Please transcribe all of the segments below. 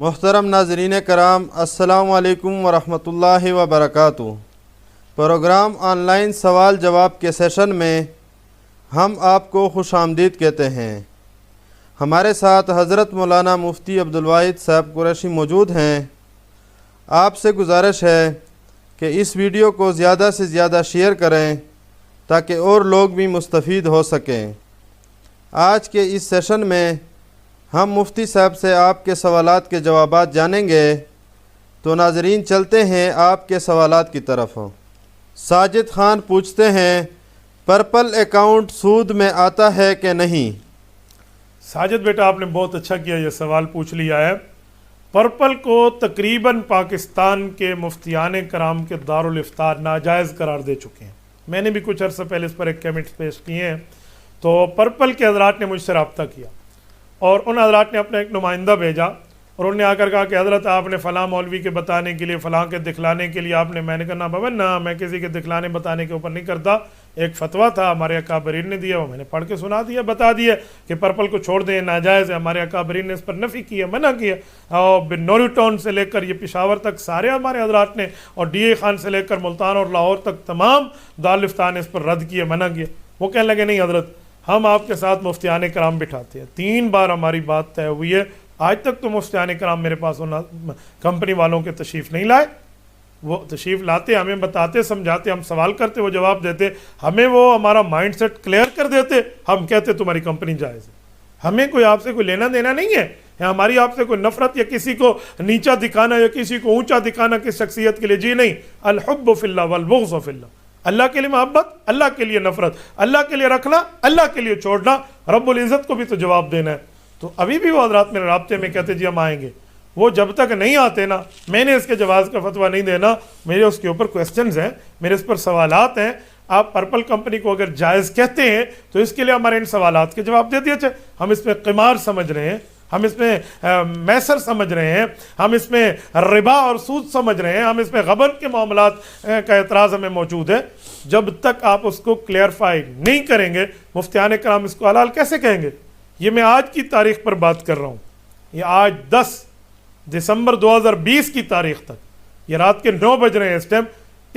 محترم ناظرین کرام، السلام علیکم ورحمۃ اللہ وبرکاتہ۔ پروگرام آن لائن سوال جواب کے سیشن میں ہم آپ کو خوش آمدید کہتے ہیں۔ ہمارے ساتھ حضرت مولانا مفتی عبدالواحد صاحب قریشی موجود ہیں۔ آپ سے گزارش ہے کہ اس ویڈیو کو زیادہ سے زیادہ شیئر کریں تاکہ اور لوگ بھی مستفید ہو سکیں۔ آج کے اس سیشن میں ہم مفتی صاحب سے آپ کے سوالات کے جوابات جانیں گے، تو ناظرین چلتے ہیں آپ کے سوالات کی طرف۔ ساجد خان پوچھتے ہیں، پرپل اکاؤنٹ سود میں آتا ہے کہ نہیں؟ ساجد بیٹا، آپ نے بہت اچھا کیا، یہ سوال پوچھ لیا ہے۔ پرپل کو تقریباً پاکستان کے مفتیان کرام کے دارالافتاء ناجائز قرار دے چکے ہیں۔ میں نے بھی کچھ عرصہ پہلے اس پر ایک کمنٹ پیش کیے ہیں، تو پرپل کے حضرات نے مجھ سے رابطہ کیا اور ان حضرات نے اپنا ایک نمائندہ بھیجا اور انہوں نے آ کر کہا کہ حضرت آپ نے فلاں مولوی کے بتانے کے لیے، فلاں کے دکھلانے کے لیے آپ نے، میں نے کہا نا بابا نہ، میں کسی کے دکھلانے بتانے کے اوپر نہیں کرتا۔ ایک فتویٰ تھا ہمارے اکابرین نے دیا، وہ میں نے پڑھ کے سنا دیا، بتا دیا کہ پرپل کو چھوڑ دیں، ناجائز ہے۔ ہمارے اکابرین نے اس پر نفی کیا، منع کیا، اور نوری ٹاؤن سے لے کر یہ پشاور تک سارے ہمارے حضرات نے، اور ڈی اے خان سے لے کر ملتان اور لاہور تک تمام دارالافتاء نے اس پر رد کیا، منع کیا۔ وہ کہنے لگے نہیں حضرت، ہم آپ کے ساتھ مفتیان کرام بٹھاتے ہیں۔ 3 بار ہماری بات طے ہوئی ہے، آج تک تو مفتیان کرام میرے پاس کمپنی والوں کے تشریف نہیں لائے۔ وہ تشریف لاتے، ہمیں بتاتے، سمجھاتے، ہم سوال کرتے، وہ جواب دیتے، ہمیں وہ ہمارا مائنڈ سیٹ کلیئر کر دیتے، ہم کہتے تمہاری کمپنی جائز ہے۔ ہمیں کوئی آپ سے کوئی لینا دینا نہیں ہے، ہماری آپ سے کوئی نفرت یا کسی کو نیچا دکھانا یا کسی کو اونچا دکھانا کس شخصیت کے لیے، جی نہیں۔ الحب فی اللہ والبغض فی اللہ، اللہ کے لیے محبت، اللہ کے لیے نفرت، اللہ کے لیے رکھنا، اللہ کے لیے چھوڑنا، رب العزت کو بھی تو جواب دینا ہے۔ تو ابھی بھی وہ حضرات میرے رابطے میں کہتے جی ہم آئیں گے، وہ جب تک نہیں آتے نا، میں نے اس کے جواز کا فتویٰ نہیں دینا، میرے اس کے اوپر کویسچنز ہیں، میرے اس پر سوالات ہیں۔ آپ پرپل کمپنی کو اگر جائز کہتے ہیں تو اس کے لیے ہمارے ان سوالات کے جواب دے دیے۔ ہم اس میں قمار سمجھ رہے ہیں، ہم اس میں میسر سمجھ رہے ہیں، ہم اس میں ربا اور سود سمجھ رہے ہیں، ہم اس میں غبن کے معاملات کا اعتراض ہمیں موجود ہے۔ جب تک آپ اس کو کلیئرفائی نہیں کریں گے، مفتیان کرام اس کو حلال کیسے کہیں گے؟ یہ میں آج کی تاریخ پر بات کر رہا ہوں، یہ آج 10 دسمبر 2020 کی تاریخ تک، یہ رات کے 9 بج رہے ہیں اس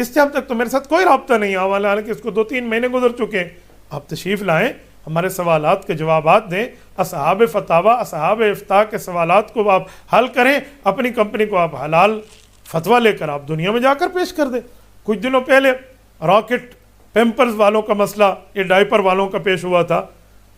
ٹائم تک تو میرے ساتھ کوئی رابطہ نہیں ہے، حالانکہ اس کو 2-3 مہینے گزر چکے ہیں۔ آپ تشریف لائیں، ہمارے سوالات کے جوابات دیں، اصحاب فتاوی، اصحاب افتاء کے سوالات کو آپ حل کریں، اپنی کمپنی کو آپ حلال فتویٰ لے کر آپ دنیا میں جا کر پیش کر دیں۔ کچھ دنوں پہلے راکٹ پیمپرز والوں کا مسئلہ، یہ ڈائپر والوں کا پیش ہوا تھا۔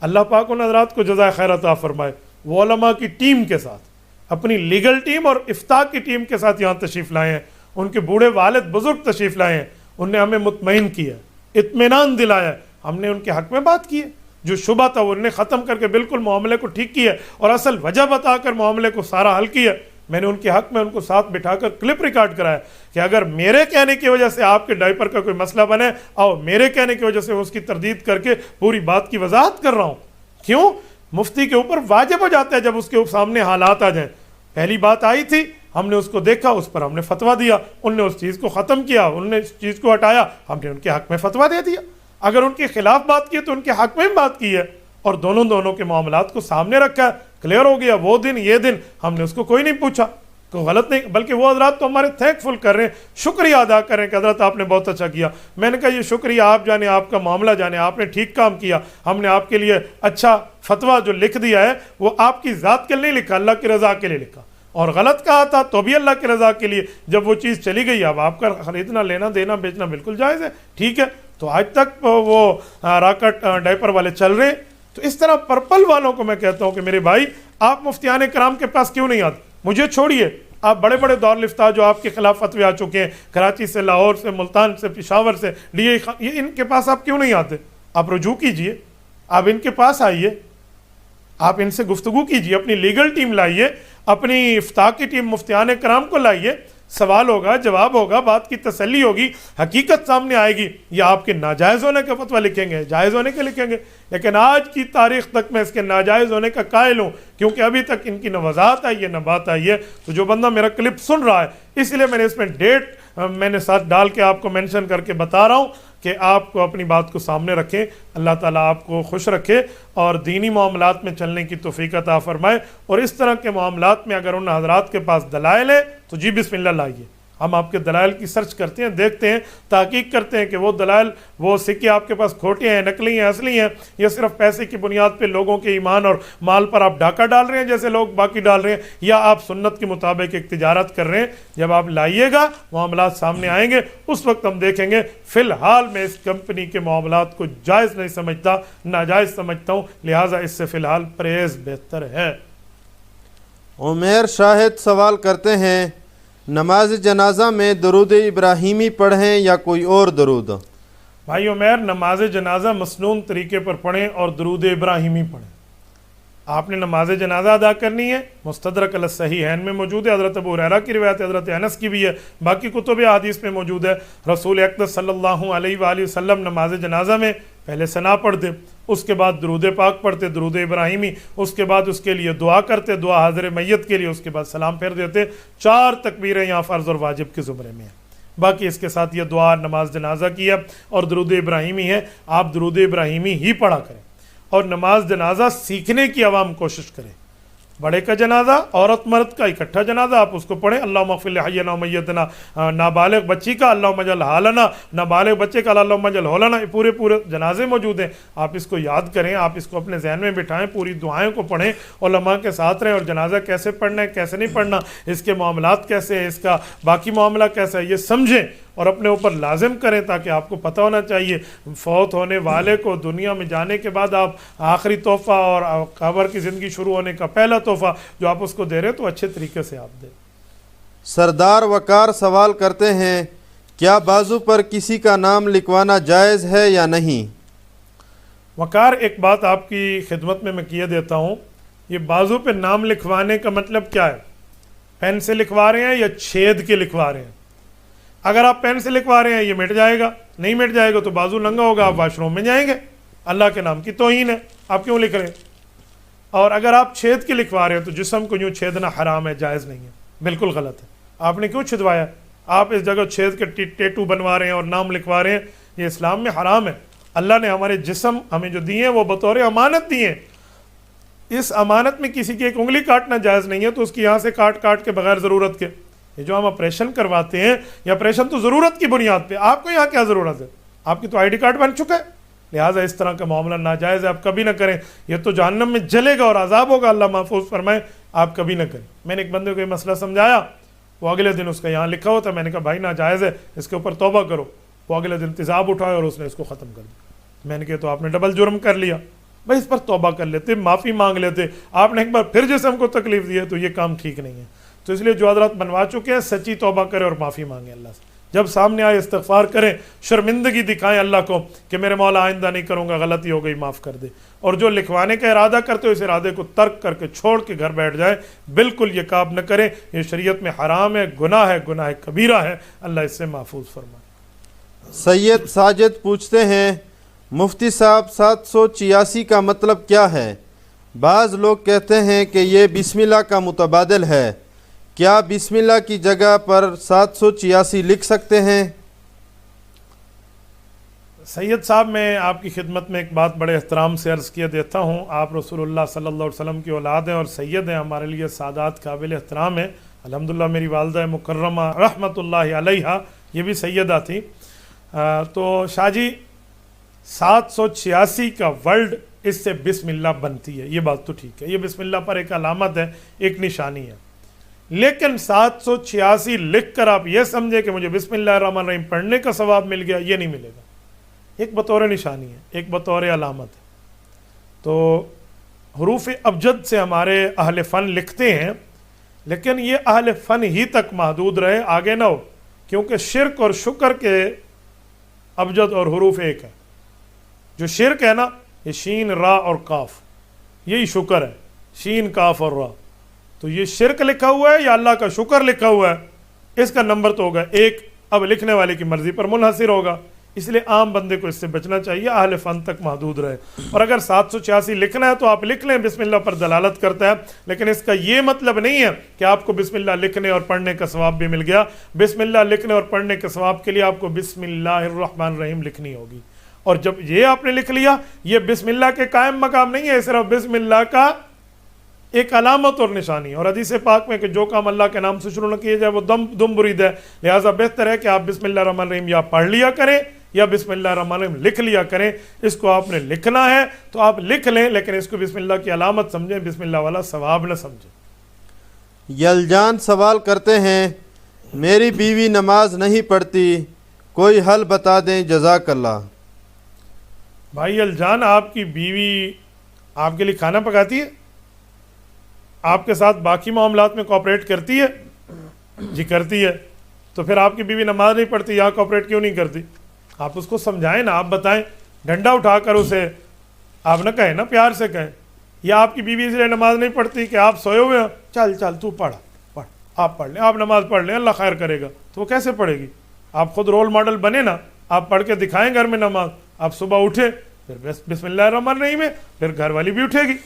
اللہ پاک ان حضرات کو جزائے خیر عطا فرمائے، وہ علماء کی ٹیم کے ساتھ، اپنی لیگل ٹیم اور افتاء کی ٹیم کے ساتھ یہاں تشریف لائے ہیں، ان کے بوڑھے والد بزرگ تشریف لائے ہیں، انہوں نے ہمیں مطمئن کیا، اطمینان دلایا، ہم نے ان کے حق میں بات کی ہے، جو شبہ تھا وہ انہوں نے ختم کر کے بالکل معاملے کو ٹھیک کیا اور اصل وجہ بتا کر معاملے کو سارا حل کیا۔ میں نے ان کے حق میں ان کو ساتھ بٹھا کر کلپ ریکارڈ کرایا کہ اگر میرے کہنے کی وجہ سے آپ کے ڈائپر کا کوئی مسئلہ بنے، اور میرے کہنے کی وجہ سے اس کی تردید کر کے پوری بات کی وضاحت کر رہا ہوں۔ کیوں؟ مفتی کے اوپر واجب ہو جاتا ہے جب اس کے سامنے حالات آ جائیں۔ پہلی بات آئی تھی، ہم نے اس کو دیکھا، اس پر ہم نے فتویٰ دیا، ان نے اس چیز کو ختم کیا، ان نے اس چیز کو ہٹایا، ہم نے ان کے حق میں فتویٰ دے دیا۔ اگر ان کے خلاف بات کی تو ان کے حق میں بھی بات کی ہے، اور دونوں کے معاملات کو سامنے رکھا ہے، کلیئر ہو گیا۔ وہ دن یہ دن ہم نے اس کو کوئی نہیں پوچھا، کوئی غلط نہیں، بلکہ وہ حضرات تو ہمارے تھینک فل کر رہے ہیں، شکریہ ادا کر رہے ہیں کہ حضرت آپ نے بہت اچھا کیا۔ میں نے کہا یہ شکریہ آپ جانے، آپ کا معاملہ جانے، آپ نے ٹھیک کام کیا، ہم نے آپ کے لیے اچھا فتویٰ جو لکھ دیا ہے وہ آپ کی ذات کے لیے نہیں لکھا، اللہ کی رضا کے لیے لکھا، اور غلط کہا تھا تو بھی اللہ کی رضا کے لیے۔ جب وہ چیز چلی گئی، اب آپ کا خریدنا، لینا، دینا، بیچنا بالکل جائز ہے، ٹھیک ہے۔ تو آج تک وہ راکٹ ڈائپر والے چل رہے ہیں۔ تو اس طرح پرپل والوں کو میں کہتا ہوں کہ میرے بھائی، آپ مفتیان کرام کے پاس کیوں نہیں آتے؟ مجھے چھوڑیے، آپ بڑے بڑے دارالافتاء جو آپ کے خلاف فتوے آ چکے ہیں، کراچی سے، لاہور سے، ملتان سے، پشاور سے، ڈی اے خان، یہ ان کے پاس آپ کیوں نہیں آتے؟ آپ رجوع کیجئے، آپ ان کے پاس آئیے، آپ ان سے گفتگو کیجئے، اپنی لیگل ٹیم لائیے، اپنی افتاء کی ٹیم مفتیان کرام کو لائیے، سوال ہوگا، جواب ہوگا، بات کی تسلی ہوگی، حقیقت سامنے آئے گی۔ یا آپ کے ناجائز ہونے کا فتویٰ لکھیں گے، جائز ہونے کے لکھیں گے، لیکن آج کی تاریخ تک میں اس کے ناجائز ہونے کا قائل ہوں، کیونکہ ابھی تک ان کی نہ وضاحت آئی ہے نہ بات آئی ہے۔ تو جو بندہ میرا کلپ سن رہا ہے، اس لیے میں نے اس میں ڈیٹ میں نے ساتھ ڈال کے آپ کو مینشن کر کے بتا رہا ہوں کہ آپ کو اپنی بات کو سامنے رکھیں. اللہ تعالیٰ آپ کو خوش رکھے اور دینی معاملات میں چلنے کی توفیق عطا فرمائے. اور اس طرح کے معاملات میں اگر ان حضرات کے پاس دلائل ہے تو جی بسم اللہ لائیے. ہم آپ کے دلائل کی سرچ کرتے ہیں, دیکھتے ہیں, تحقیق کرتے ہیں کہ وہ دلائل, وہ سکے آپ کے پاس کھوٹے ہیں, نقلی ہیں, اصلی ہیں, یا صرف پیسے کی بنیاد پہ لوگوں کے ایمان اور مال پر آپ ڈاکہ ڈال رہے ہیں جیسے لوگ باقی ڈال رہے ہیں, یا آپ سنت کے مطابق ایک تجارت کر رہے ہیں. جب آپ لائیے گا معاملات سامنے آئیں گے, اس وقت ہم دیکھیں گے. فی الحال میں اس کمپنی کے معاملات کو جائز نہیں سمجھتا, ناجائز سمجھتا ہوں, لہٰذا اس سے فی الحال پرہیز بہتر ہے. عمیر شاہد سوال کرتے ہیں, نماز جنازہ میں درود ابراہیمی پڑھیں یا کوئی اور درود؟ بھائی عمیر, نماز جنازہ مسنون طریقے پر پڑھیں اور درود ابراہیمی پڑھیں. آپ نے نماز جنازہ ادا کرنی ہے, مستدرک علی الصحیحین میں موجود ہے, حضرت ابو ہریرہ کی روایت, حضرت انس کی بھی ہے, باقی کتب احادیث میں موجود ہے. رسول اقدس صلی اللہ علیہ وآلہ وسلم نماز جنازہ میں پہلے ثنا پڑھتے, اس کے بعد درود پاک پڑھتے, درود ابراہیمی, اس کے بعد اس کے لیے دعا کرتے, دعا حاضر میت کے لیے, اس کے بعد سلام پھیر دیتے. 4 تکبیریں یہاں فرض اور واجب کے زمرے میں ہیں. باقی اس کے ساتھ یہ دعا نماز جنازہ کی ہے اور درود ابراہیمی ہے, آپ درود ابراہیمی ہی پڑھا کریں. اور نماز جنازہ سیکھنے کی عوام کوشش کریں. بڑے کا جنازہ, عورت مرد کا اکٹھا جنازہ, آپ اس کو پڑھیں. اللہم اغفر لحینا و میتنا. نابالغ بچی کا اللہم اجعل حالنا, نابالغ بچے کا اللہم اجعل حولنا. پورے جنازے موجود ہیں, آپ اس کو یاد کریں, آپ اس کو اپنے ذہن میں بٹھائیں, پوری دعائیں کو پڑھیں, علماء کے ساتھ رہیں. اور جنازہ کیسے پڑھنا ہے, کیسے نہیں پڑھنا, اس کے معاملات کیسے ہیں, اس کا باقی معاملہ کیسا ہے, یہ سمجھیں اور اپنے اوپر لازم کریں, تاکہ آپ کو پتہ ہونا چاہیے فوت ہونے والے کو دنیا میں جانے کے بعد آپ آخری تحفہ اور قبر کی زندگی شروع ہونے کا پہلا تحفہ جو آپ اس کو دے رہے ہیں تو اچھے طریقے سے آپ دیں. سردار وقار سوال کرتے ہیں, کیا بازو پر کسی کا نام لکھوانا جائز ہے یا نہیں؟ وقار, ایک بات آپ کی خدمت میں کیے دیتا ہوں. یہ بازو پہ نام لکھوانے کا مطلب کیا ہے؟ پین سے لکھوا رہے ہیں یا چھید کے لکھوا رہے ہیں؟ اگر آپ پین سے لکھوا رہے ہیں یہ مٹ جائے گا, نہیں مٹ جائے گا تو بازو ننگا ہوگا, آپ واش روم میں جائیں گے. اللہ کے نام کی توہین ہے, آپ کیوں لکھ رہے ہیں؟ اور اگر آپ چھید کے لکھوا رہے ہیں تو جسم کو یوں چھیدنا حرام ہے, جائز نہیں ہے, بالکل غلط ہے. آپ نے کیوں چھدوایا؟ آپ اس جگہ چھید کے ٹیٹو بنوا رہے ہیں اور نام لکھوا رہے ہیں, یہ اسلام میں حرام ہے. اللہ نے ہمارے جسم ہمیں جو دیے ہیں وہ بطور امانت دیے ہیں. اس امانت میں کسی کی ایک انگلی کاٹنا جائز نہیں ہے, تو اس کی یہاں سے کاٹ کے بغیر ضرورت کے. یہ جو ہم آپریشن کرواتے ہیں, یہ آپریشن تو ضرورت کی بنیاد پہ, آپ کو یہاں کیا ضرورت ہے؟ آپ کی تو ID کارڈ بن چکا ہے. لہٰذا اس طرح کا معاملہ ناجائز ہے, آپ کبھی نہ کریں. یہ تو جہنم میں جلے گا اور عذاب ہوگا, اللہ محفوظ فرمائے, آپ کبھی نہ کریں. میں نے ایک بندے کو یہ مسئلہ سمجھایا, وہ اگلے دن اس کا یہاں لکھا ہوا تھا, میں نے کہا بھائی ناجائز ہے, اس کے اوپر توبہ کرو. وہ اگلے دن تیزاب اٹھایا اور اس نے اس کو ختم کر دیا. میں نے کہا تو آپ نے ڈبل جرم کر لیا. بھائی اس پر توبہ کر لیتے, معافی مانگ لیتے. آپ نے ایک بار پھر جسم کو تکلیف دی ہے تو یہ کام ٹھیک نہیں ہے. تو اس لیے جو حضرات بنوا چکے ہیں سچی توبہ کریں اور معافی مانگیں اللہ سے. جب سامنے آئے استغفار کریں, شرمندگی دکھائیں اللہ کو کہ میرے مولا آئندہ نہیں کروں گا, غلطی ہو گئی, معاف کر دے. اور جو لکھوانے کا ارادہ کرتے ہو اس ارادے کو ترک کر کے چھوڑ کے گھر بیٹھ جائیں. بالکل یہ کام نہ کریں, یہ شریعت میں حرام ہے, گناہ کبیرہ ہے. اللہ اس سے محفوظ فرمائے. سید ساجد پوچھتے ہیں, مفتی صاحب 786 کا مطلب کیا ہے؟ بعض لوگ کہتے ہیں کہ یہ بسم اللہ کا متبادل ہے, کیا بسم اللہ کی جگہ پر 786 لکھ سکتے ہیں؟ سید صاحب, میں آپ کی خدمت میں ایک بات بڑے احترام سے عرض کیے دیتا ہوں. آپ رسول اللہ صلی اللہ علیہ وسلم کی اولاد ہیں اور سید ہیں, ہمارے لیے سادات قابل احترام ہیں. الحمدللہ میری والدہ مکرمہ رحمۃ اللہ علیہا یہ بھی سیدہ تھی. تو شاہ جی 786 کا ورڈ اس سے بسم اللہ بنتی ہے, یہ بات تو ٹھیک ہے, یہ بسم اللہ پر ایک علامت ہے, ایک نشانی ہے. لیکن 786 لکھ کر آپ یہ سمجھے کہ مجھے بسم اللہ الرحمن الرحیم پڑھنے کا ثواب مل گیا, یہ نہیں ملے گا. ایک بطور نشانی ہے, ایک بطور علامت ہے. تو حروف ابجد سے ہمارے اہل فن لکھتے ہیں, لیکن یہ اہل فن ہی تک محدود رہے, آگے نہ ہو, کیونکہ شرک اور شکر کے ابجد اور حروف ایک ہے. جو شرک ہے نا, یہ شین را اور کاف, یہی شکر ہے, شین کاف اور را. تو یہ شرک لکھا ہوا ہے یا اللہ کا شکر لکھا ہوا ہے, اس کا نمبر تو ہوگا ایک. اب لکھنے والے کی مرضی پر منحصر ہوگا. اس لیے عام بندے کو اس سے بچنا چاہیے، اہل فن تک محدود رہے۔ اور اگر 786 لکھنا ہے تو آپ لکھ لیں، بسم اللہ پر دلالت کرتا ہے، لیکن اس کا یہ مطلب نہیں ہے کہ آپ کو بسم اللہ لکھنے اور پڑھنے کا ثواب بھی مل گیا۔ بسم اللہ لکھنے اور پڑھنے کے ثواب کے لیے آپ کو بسم اللہ الرحمن الرحیم لکھنی ہوگی، اور جب یہ آپ نے لکھ لیا، یہ بسم اللہ کے قائم مقام نہیں ہے، صرف بسم اللہ کا ایک علامت اور نشانی۔ اور حدیث پاک میں کہ جو کام اللہ کے نام سے شروع نہ کیے جائے وہ دم برید ہے، لہٰذا بہتر ہے کہ آپ بسم اللہ الرحمن الرحیم یا پڑھ لیا کریں یا بسم اللہ الرحمن الرحیم لکھ لیا کریں۔ اس کو آپ نے لکھنا ہے تو آپ لکھ لیں، لیکن اس کو بسم اللہ کی علامت سمجھیں، بسم اللہ والا ثواب نہ سمجھیں۔ یلجان سوال کرتے ہیں، میری بیوی نماز نہیں پڑھتی، کوئی حل بتا دیں جزاک اللہ۔ بھائی الجان، آپ کی بیوی آپ کے لیے کھانا پکاتی ہے؟ آپ کے ساتھ باقی معاملات میں کوآپریٹ کرتی ہے؟ جی کرتی ہے۔ تو پھر آپ کی بیوی نماز نہیں پڑھتی، یہاں کوآپریٹ کیوں نہیں کرتی؟ آپ اس کو سمجھائیں نا، آپ بتائیں، ڈنڈا اٹھا کر اسے آپ نہ کہیں نا، پیار سے کہیں۔ یا آپ کی بیوی اس لیے نماز نہیں پڑھتی کہ آپ سوئے ہوئے ہیں، چل تو پڑھ، آپ پڑھ لیں، آپ نماز پڑھ لیں، اللہ خیر کرے گا۔ تو وہ کیسے پڑھے گی؟ آپ خود رول ماڈل بنے نا، آپ پڑھ کے دکھائیں گھر میں نماز، آپ صبح اٹھے پھر بسم اللہ الرحمن الرحیم ہے، پھر گھر والی بھی اٹھے گی۔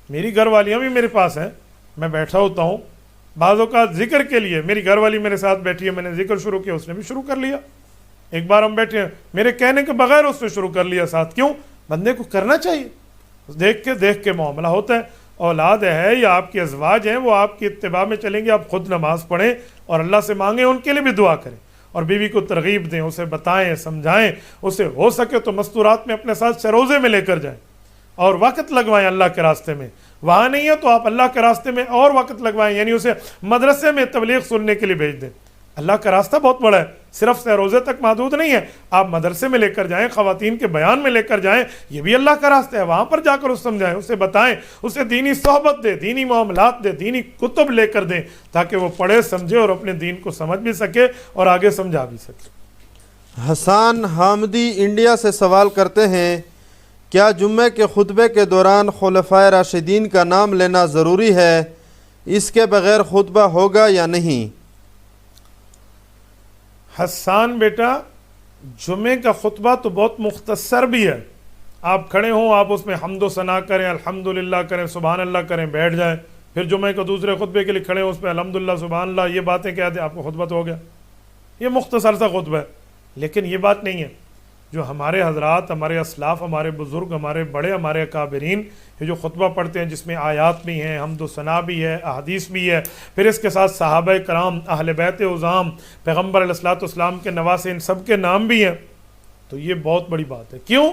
میری گھر والیاں بھی میرے پاس ہیں، میں بیٹھا ہوتا ہوں، بعض اوقات ذکر کے لیے میری گھر والی میرے ساتھ بیٹھی ہے، میں نے ذکر شروع کیا، اس نے بھی شروع کر لیا۔ ایک بار ہم بیٹھے ہیں، میرے کہنے کے بغیر اس نے شروع کر لیا ساتھ۔ کیوں؟ بندے کو کرنا چاہیے، دیکھ کے معاملہ ہوتا ہے۔ اولاد ہے یا آپ کے ازواج ہیں، وہ آپ کی اتباع میں چلیں گے، آپ خود نماز پڑھیں اور اللہ سے مانگیں، ان کے لیے بھی دعا کریں، اور بیوی کو ترغیب دیں، اسے بتائیں، سمجھائیں، اسے ہو سکے تو مستورات میں اپنے ساتھ روزے میں لے کر جائیں اور وقت لگوائیں اللہ کے راستے میں۔ وہاں نہیں ہے تو آپ اللہ کے راستے میں اور وقت لگوائیں، یعنی اسے مدرسے میں تبلیغ سننے کے لیے بھیج دیں۔ اللہ کا راستہ بہت بڑا ہے، صرف روزے تک محدود نہیں ہے، آپ مدرسے میں لے کر جائیں، خواتین کے بیان میں لے کر جائیں، یہ بھی اللہ کا راستہ ہے، وہاں پر جا کر اسے سمجھائیں، اسے بتائیں، اسے دینی صحبت دے، دینی معاملات دے، دینی کتب لے کر دیں، تاکہ وہ پڑھے سمجھے اور اپنے دین کو سمجھ بھی سکے اور آگے سمجھا بھی سکے۔ حسان حامدی انڈیا سے سوال کرتے ہیں، کیا جمعے کے خطبے کے دوران خلفائے راشدین کا نام لینا ضروری ہے؟ اس کے بغیر خطبہ ہوگا یا نہیں؟ حسان بیٹا، جمعے کا خطبہ تو بہت مختصر بھی ہے، آپ کھڑے ہوں، آپ اس میں حمد و ثنا کریں، الحمدللہ کریں، سبحان اللہ کریں، بیٹھ جائیں، پھر جمعے کو دوسرے خطبے کے لیے کھڑے ہوں، اس پہ الحمدللہ سبحان اللہ یہ باتیں کہہ دیں، آپ کو خطبہ تو ہو گیا۔ یہ مختصر سا خطبہ ہے، لیکن یہ بات نہیں ہے۔ جو ہمارے حضرات، ہمارے اسلاف، ہمارے بزرگ، ہمارے بڑے، ہمارے اکابرین، یہ جو خطبہ پڑھتے ہیں جس میں آیات بھی ہیں، حمد و ثنا بھی ہے، احادیث بھی ہے، پھر اس کے ساتھ صحابہ کرام، اہل بیت عظام، پیغمبر علیہ الصلوۃ والسلام کے نواسے، ان سب کے نام بھی ہیں، تو یہ بہت بڑی بات ہے۔ کیوں؟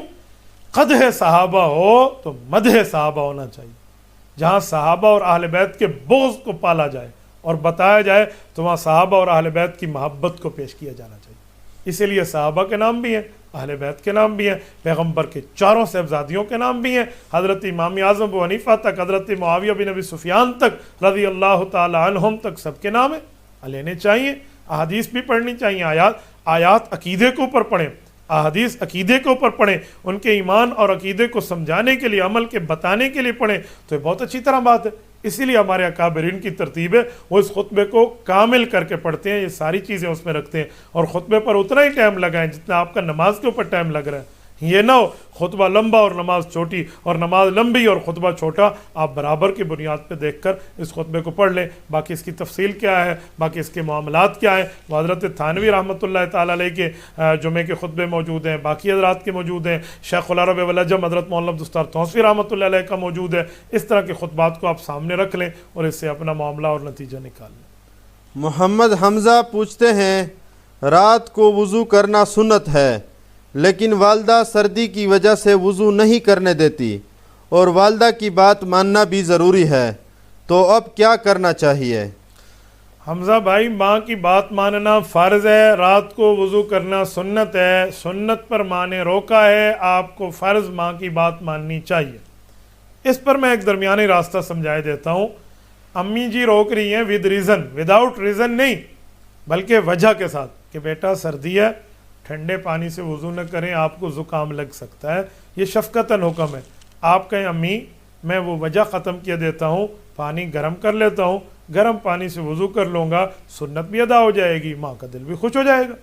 قدح صحابہ ہو تو مدح صحابہ ہونا چاہیے، جہاں صحابہ اور اہل بیت کے بغض کو پالا جائے اور بتایا جائے تو وہاں صحابہ اور اہل بیت کی محبت کو پیش کیا جانا چاہیے۔ اسی لیے صحابہ کے نام بھی ہیں، اہل بیت کے نام بھی ہیں، پیغمبر کے چاروں صاحبزادیوں کے نام بھی ہیں، حضرت امام اعظم ابو حنیفہ تک، حضرت معاویہ بن ابی سفیان تک رضی اللہ تعالی عنہم تک، سب کے نام ہیں، لینے چاہیے۔ احادیث بھی پڑھنی چاہیے، آیات عقیدے کے اوپر پڑھیں، احادیث عقیدے کے اوپر پڑھیں، ان کے ایمان اور عقیدے کو سمجھانے کے لیے، عمل کے بتانے کے لیے پڑھیں، تو یہ بہت اچھی طرح بات ہے۔ اسی لیے ہمارے اکابرین کی ترتیب ہے، وہ اس خطبے کو کامل کر کے پڑھتے ہیں، یہ ساری چیزیں اس میں رکھتے ہیں، اور خطبے پر اتنا ہی ٹائم لگائیں جتنا آپ کا نماز کے اوپر ٹائم لگ رہا ہے۔ یہ نہ ہو خطبہ لمبا اور نماز چھوٹی، اور نماز لمبی اور خطبہ چھوٹا۔ آپ برابر کی بنیاد پہ دیکھ کر اس خطبے کو پڑھ لیں۔ باقی اس کی تفصیل کیا ہے، باقی اس کے معاملات کیا ہیں، وہ حضرت تھانوی رحمۃ اللہ تعالیٰ علیہ کے جمعے کے خطبے موجود ہیں، باقی حضرات کے موجود ہیں، شیخ العرب والعجم حضرت مولانا عبد الستار توسوی رحمۃ اللہ علیہ کا موجود ہے۔ اس طرح کے خطبات کو آپ سامنے رکھ لیں اور اس سے اپنا معاملہ اور نتیجہ نکال لیں۔ محمد حمزہ پوچھتے ہیں، رات کو وضو کرنا سنت ہے، لیکن والدہ سردی کی وجہ سے وضو نہیں کرنے دیتی، اور والدہ کی بات ماننا بھی ضروری ہے، تو اب کیا کرنا چاہیے؟ حمزہ بھائی، ماں کی بات ماننا فرض ہے، رات کو وضو کرنا سنت ہے، سنت پر ماں نے روکا ہے، آپ کو فرض ماں کی بات ماننی چاہیے۔ اس پر میں ایک درمیانی راستہ سمجھائے دیتا ہوں۔ امی جی روک رہی ہیں ود ریزن، وداؤٹ ریزن نہیں، بلکہ وجہ کے ساتھ کہ بیٹا سردی ہے، ٹھنڈے پانی سے وضو نہ کریں، آپ کو زکام لگ سکتا ہے، یہ شفقتاً حکم ہے۔ آپ کہیں امی میں وہ وجہ ختم کیے دیتا ہوں، پانی گرم کر لیتا ہوں، گرم پانی سے وضو کر لوں گا، سنت بھی ادا ہو جائے گی، ماں کا دل بھی خوش ہو جائے گا۔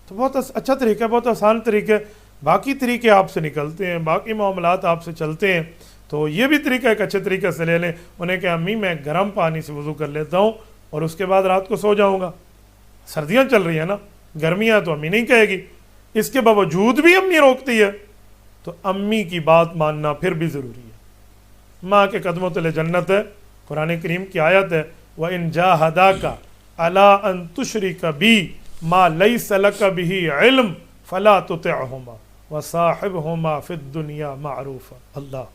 تو بہت اچھا طریقہ ہے، بہت آسان طریقہ ہے. باقی طریقے آپ سے نکلتے ہیں، باقی معاملات آپ سے چلتے ہیں، تو یہ بھی طریقہ ایک اچھے طریقے سے لے لیں. انہیں کہ امی میں گرم پانی سے وضو کر لیتا ہوں اور اس کے بعد رات کو سو جاؤں گا. سردیاں چل رہی ہیں نا، گرمیاں تو امی نہیں کہے گی، اس کے باوجود بھی امی روکتی ہے، تو امی کی بات ماننا پھر بھی ضروری ہے. ماں کے قدموں تلے جنت ہے. قرآن کریم کی آیت ہے وَإِن جَاهَدَاكَ عَلَىٰ أَن تُشْرِكَ بِي مَا لَيْسَ لَكَ بِهِ عِلْمٌ فَلَا تُطِعْهُمَا وَصَاحِبْهُمَا فِي الدُّنْيَا مَعْرُوفًا. اللہ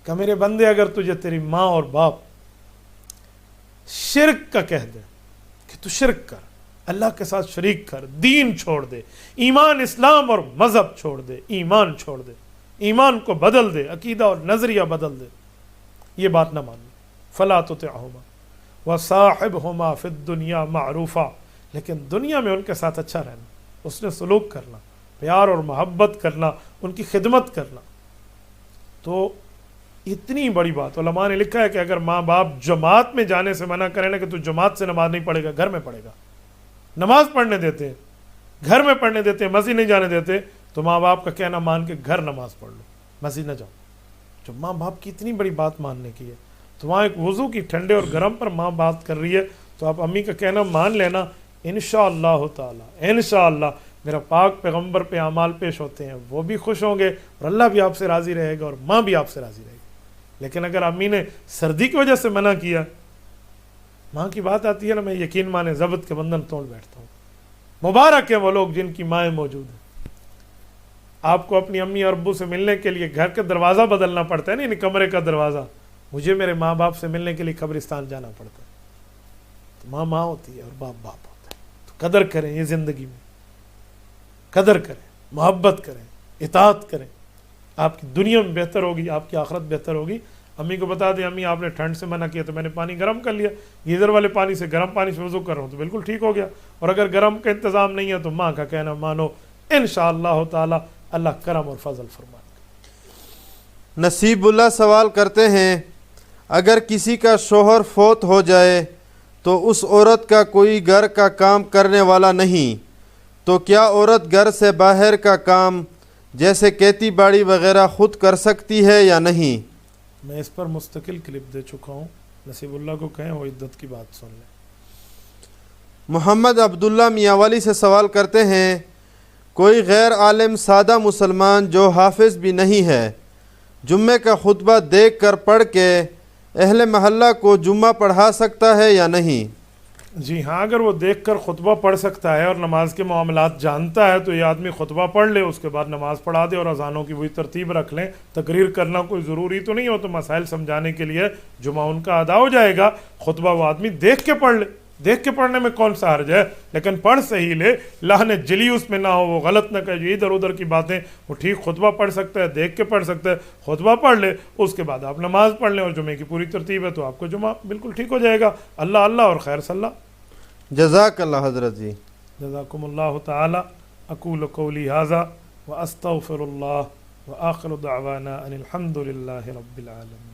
کہ میرے بندے اگر تجھے تیری ماں اور باپ شرک کا کہہ دے کہ تو شرک کر، اللہ کے ساتھ شریک کر، دین چھوڑ دے، ایمان اسلام اور مذہب چھوڑ دے، ایمان چھوڑ دے، ایمان کو بدل دے، عقیدہ اور نظریہ بدل دے، یہ بات نہ ماننا. فلا تطعهما وصاحبهما فی الدنیا معروفا، لیکن دنیا میں ان کے ساتھ اچھا رہنا، اس نے سلوک کرنا، پیار اور محبت کرنا، ان کی خدمت کرنا. تو اتنی بڑی بات علماء نے لکھا ہے کہ اگر ماں باپ جماعت میں جانے سے منع کریں نا کہ تو جماعت سے نماز نہیں پڑھے گا، گھر میں پڑھے گا، نماز پڑھنے دیتے ہیں، گھر میں پڑھنے دیتے ہیں، مسجد نہیں جانے دیتے، تو ماں باپ کا کہنا مان کے گھر نماز پڑھ لو، مسجد نہ جاؤ. جو ماں باپ کی اتنی بڑی بات ماننے کی ہے، تو وہاں ایک وضو کی ٹھنڈے اور گرم پر ماں بات کر رہی ہے، تو آپ امی کا کہنا مان لینا. انشاءاللہ تعالی انشاءاللہ میرا پاک پیغمبر پہ اعمال پیش ہوتے ہیں، وہ بھی خوش ہوں گے اور اللہ بھی آپ سے راضی رہے گا اور ماں بھی آپ سے راضی رہے گی. لیکن اگر امی نے سردی کی وجہ سے منع کیا، ماں کی بات آتی ہے نا، میں یقین مانے ضبط کے بندھن توڑ بیٹھتا ہوں. مبارک ہیں وہ لوگ جن کی مائیں موجود ہیں. آپ کو اپنی امی اور ابو سے ملنے کے لیے گھر کا دروازہ بدلنا پڑتا ہے، نہیں کمرے کا دروازہ. مجھے میرے ماں باپ سے ملنے کے لیے قبرستان جانا پڑتا ہے. تو ماں ماں ہوتی ہے اور باپ باپ ہوتا ہے. تو قدر کریں، یہ زندگی میں قدر کریں، محبت کریں، اطاعت کریں. آپ کی دنیا میں بہتر ہوگی، آپ کی آخرت بہتر ہوگی. امی کو بتا دیں امی آپ نے ٹھنڈ سے منع کیا تو میں نے پانی گرم کر لیا، گیزر والے پانی سے گرم پانی سے وضو کر رہا ہوں تو بالکل ٹھیک ہو گیا. اور اگر گرم کا انتظام نہیں ہے تو ماں کا کہنا مانو، انشاءاللہ تعالی اللہ کرم اور فضل فرمائے. نصیب اللہ سوال کرتے ہیں اگر کسی کا شوہر فوت ہو جائے تو اس عورت کا کوئی گھر کا کام کرنے والا نہیں، تو کیا عورت گھر سے باہر کا کام جیسے کھیتی باڑی وغیرہ خود کر سکتی ہے یا نہیں؟ میں اس پر مستقل کلپ دے چکا ہوں، نصیب اللہ کو کہیں وہ عدت کی بات سن لیں. محمد عبداللہ میاوالی سے سوال کرتے ہیں کوئی غیر عالم سادہ مسلمان جو حافظ بھی نہیں ہے جمعے کا خطبہ دیکھ کر پڑھ کے اہل محلہ کو جمعہ پڑھا سکتا ہے یا نہیں؟ جی ہاں، اگر وہ دیکھ کر خطبہ پڑھ سکتا ہے اور نماز کے معاملات جانتا ہے تو یہ آدمی خطبہ پڑھ لے، اس کے بعد نماز پڑھا دے اور اذانوں کی وہی ترتیب رکھ لیں. تقریر کرنا کوئی ضروری تو نہیں ہو، تو مسائل سمجھانے کے لیے جمعہ ان کا ادا ہو جائے گا. خطبہ وہ آدمی دیکھ کے پڑھ لے، دیکھ کے پڑھنے میں کون سا حرج ہے، لیکن پڑھ صحیح لے، لہن جلی اس میں نہ ہو، وہ غلط نہ کہ جو ادھر ادھر کی باتیں. وہ ٹھیک خطبہ پڑھ سکتا ہے، دیکھ کے پڑھ سکتا ہے، خطبہ پڑھ لے، اس کے بعد آپ نماز پڑھ لیں اور جمعے کی پوری ترتیب ہے تو آپ کو جمعہ بالکل ٹھیک ہو جائے گا. اللہ اللہ اور خیر صلی اللہ. جزاک اللہ حضرت جی. جزاکم اللہ تعالی. اقول قولی ھذا واستغفر اللہ وآخر دعوانا ان الحمد للہ رب العالمین.